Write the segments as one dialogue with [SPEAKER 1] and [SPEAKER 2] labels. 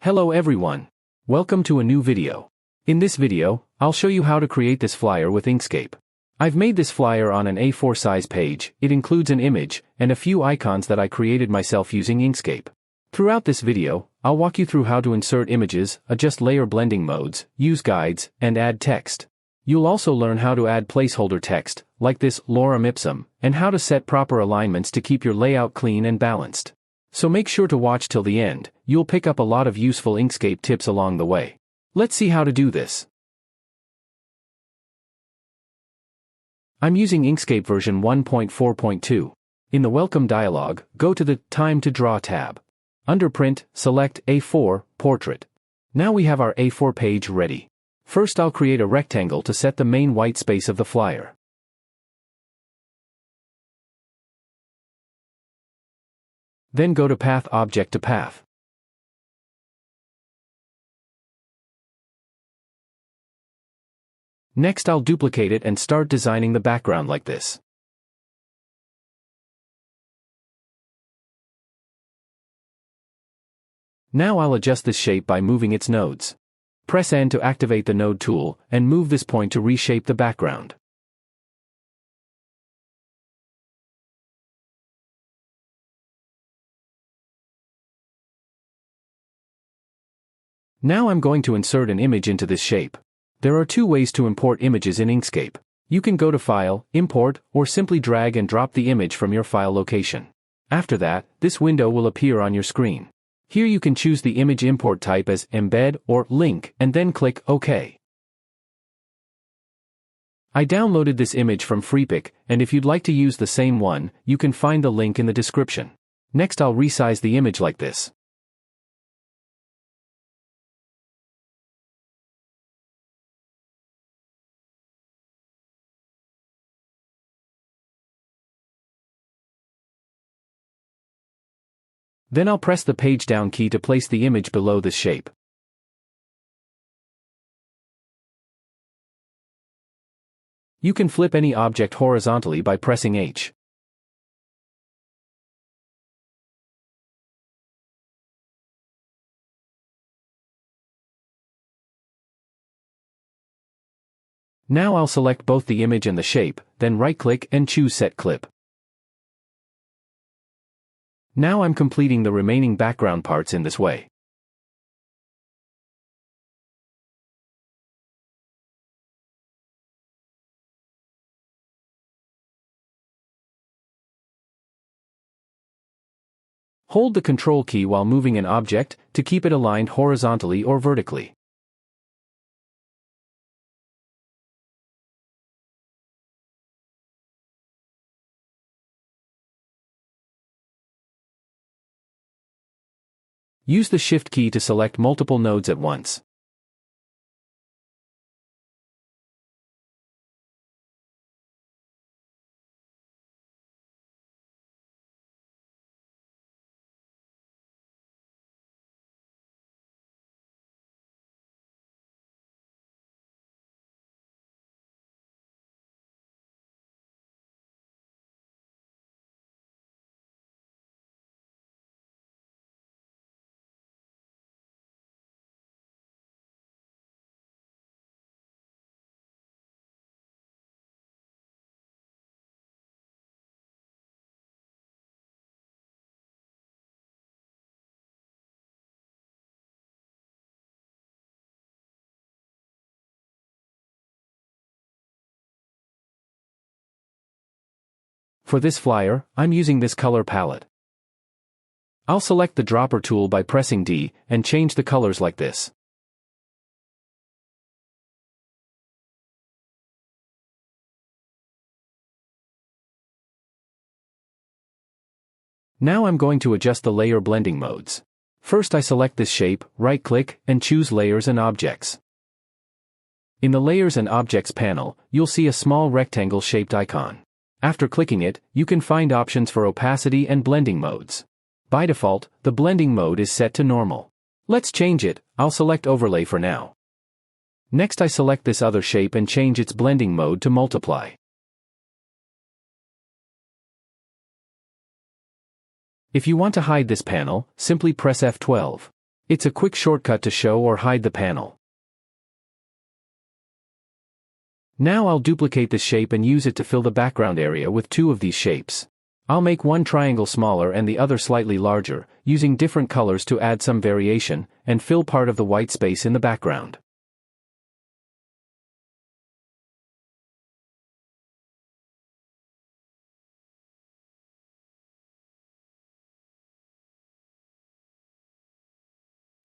[SPEAKER 1] Hello everyone. Welcome to a new video. In this video, I'll show you how to create this flyer with Inkscape. I've made this flyer on an A4 size page. It includes an image and a few icons that I created myself using Inkscape. Throughout this video, I'll walk you through how to insert images, adjust layer blending modes, use guides, and add text. You'll also learn how to add placeholder text, like this Lorem Ipsum, and how to set proper alignments to keep your layout clean and balanced. So make sure to watch till the end. You'll pick up a lot of useful Inkscape tips along the way. Let's see how to do this. I'm using Inkscape version 1.4.2. In the Welcome dialog, go to the Time to Draw tab. Under Print, select A4, Portrait. Now we have our A4 page ready. First I'll create a rectangle to set the main white space of the flyer. Then go to Path Object to Path. Next I'll duplicate it and start designing the background like this. Now I'll adjust this shape by moving its nodes. Press N to activate the node tool, and move this point to reshape the background. Now I'm going to insert an image into this shape. There are two ways to import images in Inkscape. You can go to File, Import, or simply drag and drop the image from your file location. After that, this window will appear on your screen. Here you can choose the image import type as Embed or Link, and then click OK. I downloaded this image from Freepik, and if you'd like to use the same one, you can find the link in the description. Next I'll resize the image like this. Then I'll press the page down key to place the image below this shape. You can flip any object horizontally by pressing H. Now I'll select both the image and the shape, then right-click and choose Set Clip. Now I'm completing the remaining background parts in this way. Hold the Control key while moving an object to keep it aligned horizontally or vertically. Use the Shift key to select multiple nodes at once. For this flyer, I'm using this color palette. I'll select the dropper tool by pressing D, and change the colors like this. Now I'm going to adjust the layer blending modes. First I select this shape, right-click, and choose Layers and Objects. In the Layers and Objects panel, you'll see a small rectangle-shaped icon. After clicking it, you can find options for opacity and blending modes. By default, the blending mode is set to normal. Let's change it. I'll select Overlay for now. Next I select this other shape and change its blending mode to Multiply. If you want to hide this panel, simply press F12. It's a quick shortcut to show or hide the panel. Now I'll duplicate this shape and use it to fill the background area with two of these shapes. I'll make one triangle smaller and the other slightly larger, using different colors to add some variation, and fill part of the white space in the background.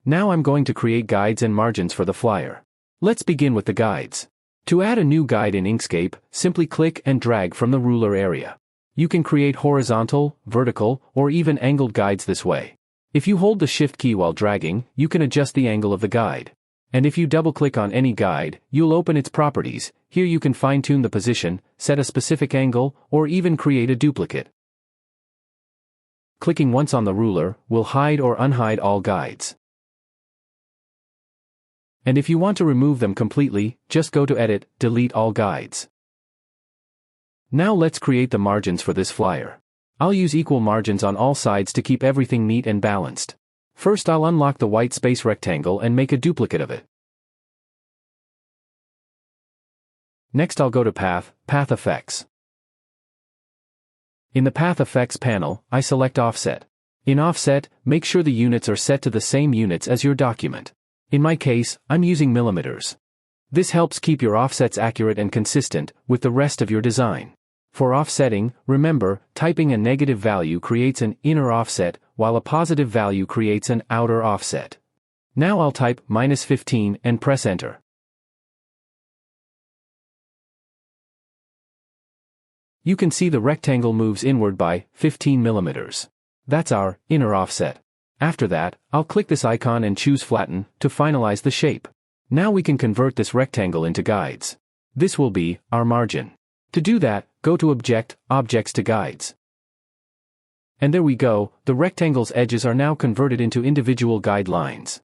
[SPEAKER 1] Now I'm going to create guides and margins for the flyer. Let's begin with the guides. To add a new guide in Inkscape, simply click and drag from the ruler area. You can create horizontal, vertical, or even angled guides this way. If you hold the Shift key while dragging, you can adjust the angle of the guide. And if you double-click on any guide, you'll open its properties. Here you can fine-tune the position, set a specific angle, or even create a duplicate. Clicking once on the ruler will hide or unhide all guides. And if you want to remove them completely, just go to Edit, Delete All Guides. Now let's create the margins for this flyer. I'll use equal margins on all sides to keep everything neat and balanced. First I'll unlock the white space rectangle and make a duplicate of it. Next I'll go to Path Effects. In the Path Effects panel, I select Offset. In Offset, make sure the units are set to the same units as your document. In my case, I'm using millimeters. This helps keep your offsets accurate and consistent with the rest of your design. For offsetting, remember, typing a negative value creates an inner offset, while a positive value creates an outer offset. Now I'll type -15 and press Enter. You can see the rectangle moves inward by 15 millimeters. That's our inner offset. After that, I'll click this icon and choose Flatten to finalize the shape. Now we can convert this rectangle into guides. This will be our margin. To do that, go to Objects to Guides. And there we go, the rectangle's edges are now converted into individual guide lines.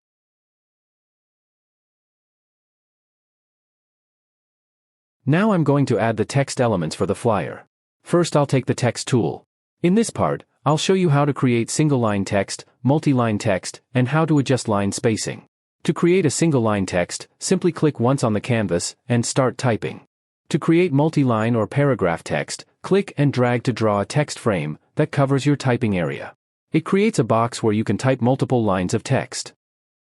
[SPEAKER 1] Now I'm going to add the text elements for the flyer. First I'll take the Text tool. In this part, I'll show you how to create single-line text, multi-line text, and how to adjust line spacing. To create a single-line text, simply click once on the canvas and start typing. To create multi-line or paragraph text, click and drag to draw a text frame that covers your typing area. It creates a box where you can type multiple lines of text.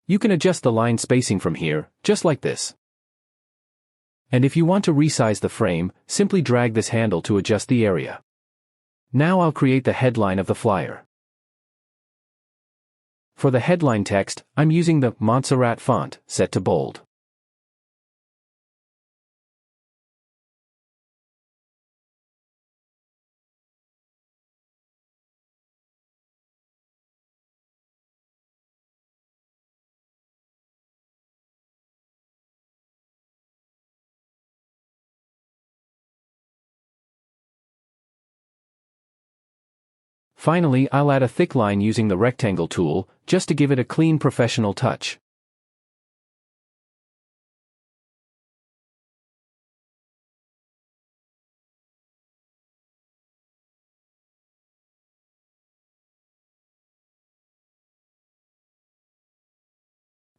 [SPEAKER 1] You can adjust the line spacing from here, just like this. And if you want to resize the frame, simply drag this handle to adjust the area. Now I'll create the headline of the flyer. For the headline text, I'm using the Montserrat font, set to bold. Finally, I'll add a thick line using the rectangle tool, just to give it a clean professional touch.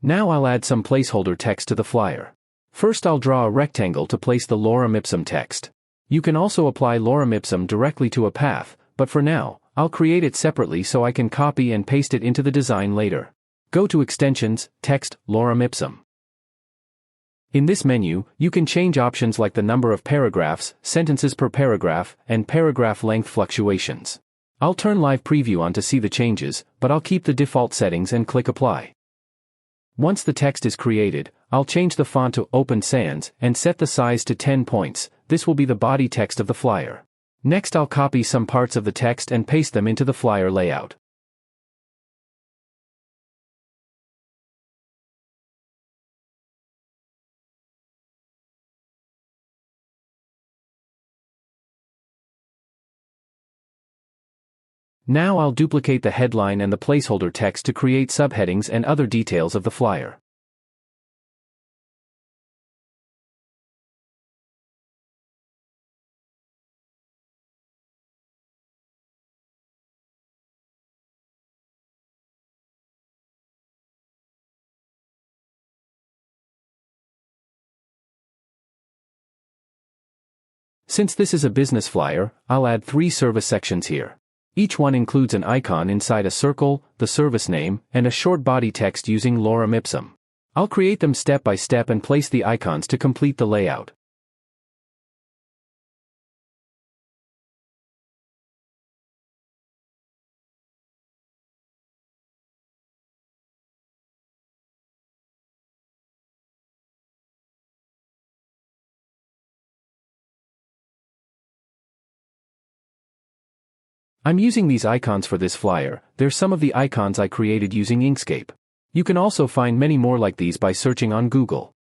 [SPEAKER 1] Now I'll add some placeholder text to the flyer. First I'll draw a rectangle to place the Lorem Ipsum text. You can also apply Lorem Ipsum directly to a path, but for now, I'll create it separately so I can copy and paste it into the design later. Go to Extensions, Text, Lorem Ipsum. In this menu, you can change options like the number of paragraphs, sentences per paragraph, and paragraph length fluctuations. I'll turn Live Preview on to see the changes, but I'll keep the default settings and click Apply. Once the text is created, I'll change the font to Open Sans and set the size to 10 points. This will be the body text of the flyer. Next I'll copy some parts of the text and paste them into the flyer layout. Now I'll duplicate the headline and the placeholder text to create subheadings and other details of the flyer. Since this is a business flyer, I'll add 3 service sections here. Each one includes an icon inside a circle, the service name, and a short body text using Lorem Ipsum. I'll create them step by step and place the icons to complete the layout. I'm using these icons for this flyer. They're some of the icons I created using Inkscape. You can also find many more like these by searching on Google.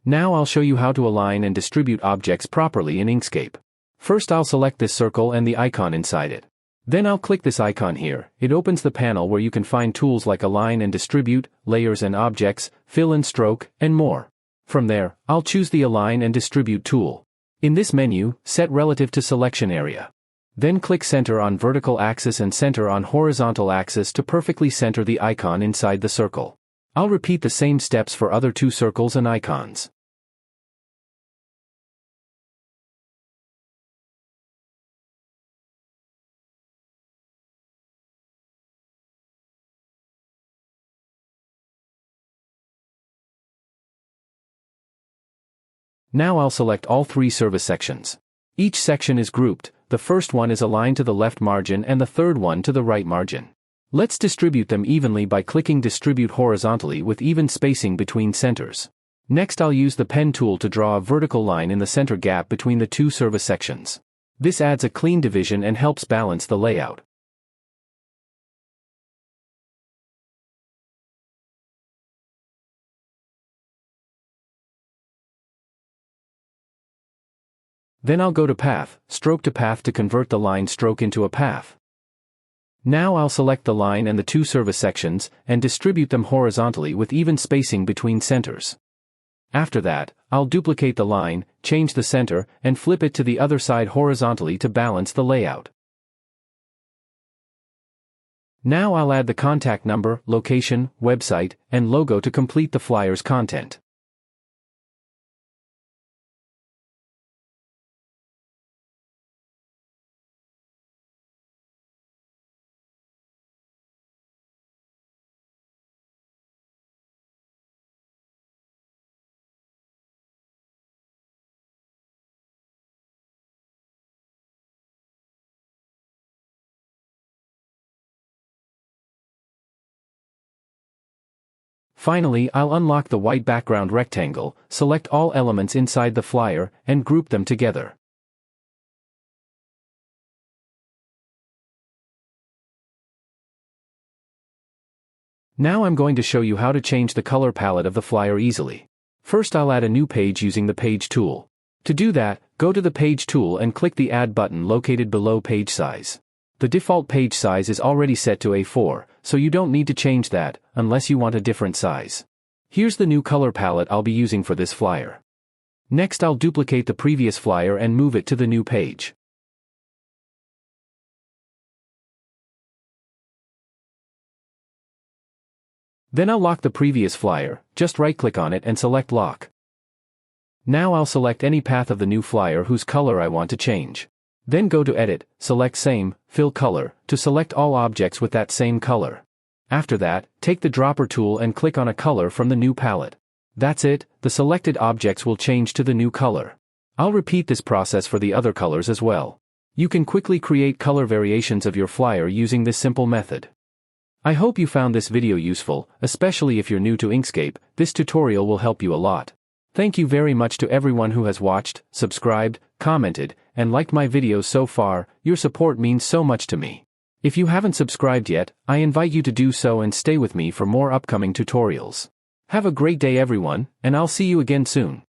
[SPEAKER 1] Now I'll show you how to align and distribute objects properly in Inkscape. First I'll select this circle and the icon inside it. Then I'll click this icon here. It opens the panel where you can find tools like Align and Distribute, Layers and Objects, Fill and Stroke, and more. From there, I'll choose the Align and Distribute tool. In this menu, set relative to selection area. Then click Center on vertical axis and Center on horizontal axis to perfectly center the icon inside the circle. I'll repeat the same steps for other 2 circles and icons. Now I'll select all 3 service sections. Each section is grouped. The first one is aligned to the left margin and the third one to the right margin. Let's distribute them evenly by clicking Distribute horizontally with even spacing between centers. Next I'll use the pen tool to draw a vertical line in the center gap between the 2 service sections. This adds a clean division and helps balance the layout. Then I'll go to Path, Stroke to Path to convert the line stroke into a path. Now I'll select the line and the 2 service sections, and distribute them horizontally with even spacing between centers. After that, I'll duplicate the line, change the center, and flip it to the other side horizontally to balance the layout. Now I'll add the contact number, location, website, and logo to complete the flyer's content. Finally, I'll unlock the white background rectangle, select all elements inside the flyer, and group them together. Now I'm going to show you how to change the color palette of the flyer easily. First I'll add a new page using the Page tool. To do that, go to the Page tool and click the Add button located below Page Size. The default page size is already set to A4, so you don't need to change that, unless you want a different size. Here's the new color palette I'll be using for this flyer. Next I'll duplicate the previous flyer and move it to the new page. Then I'll lock the previous flyer, just right-click on it and select Lock. Now I'll select any path of the new flyer whose color I want to change. Then go to Edit, select Same, Fill Color, to select all objects with that same color. After that, take the dropper tool and click on a color from the new palette. That's it, the selected objects will change to the new color. I'll repeat this process for the other colors as well. You can quickly create color variations of your flyer using this simple method. I hope you found this video useful, especially if you're new to Inkscape. This tutorial will help you a lot. Thank you very much to everyone who has watched, subscribed, commented, and liked my videos so far. Your support means so much to me. If you haven't subscribed yet, I invite you to do so and stay with me for more upcoming tutorials. Have a great day everyone, and I'll see you again soon.